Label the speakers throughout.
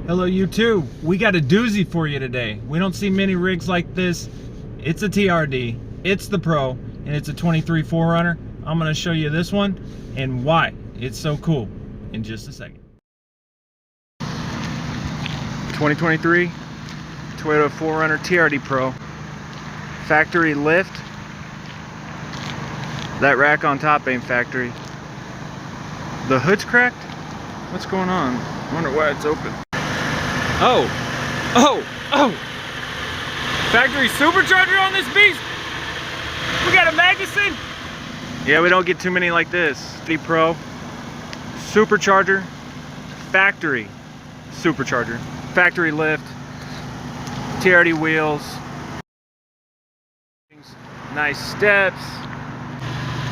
Speaker 1: Hello YouTube, we got a doozy for you today. We don't see many rigs like this. It's a TRD, it's the Pro, and it's a 23 4Runner. I'm going to show you this one and why it's so cool in just a second. 2023 Toyota 4Runner TRD Pro. Factory lift. That rack on top ain't factory. The hood's cracked? What's going on? I wonder why it's open. Oh! Factory supercharger on this beast! We got a magazine? Yeah, we don't get too many like this. The Pro supercharger, factory supercharger, factory lift, TRD wheels, nice steps,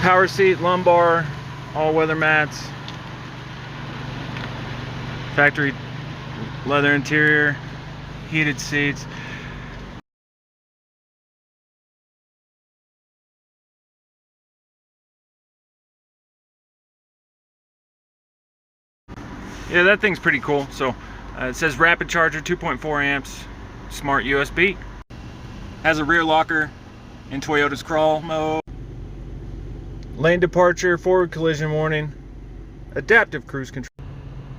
Speaker 1: power seat, lumbar, all weather mats, factory leather interior, heated seats. Yeah, that thing's pretty cool. So it says rapid charger, 2.4 amps, smart USB. Has a rear locker in Toyota's crawl mode. Lane departure, forward collision warning, adaptive cruise control.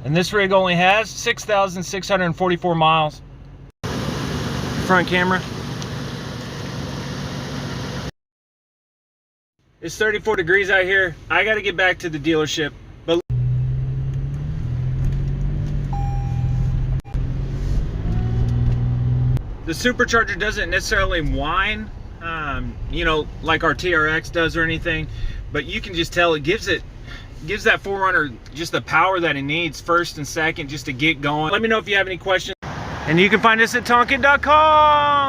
Speaker 1: And this rig only has 6,644 miles. Front camera. It's 34 degrees out here. I got to get back to the dealership. But the supercharger doesn't necessarily whine, you know, like our TRX does or anything, but you can just tell it gives that 4Runner just the power that it needs first and second just to get going. Let me know if you have any questions. And you can find us at tonkin.com.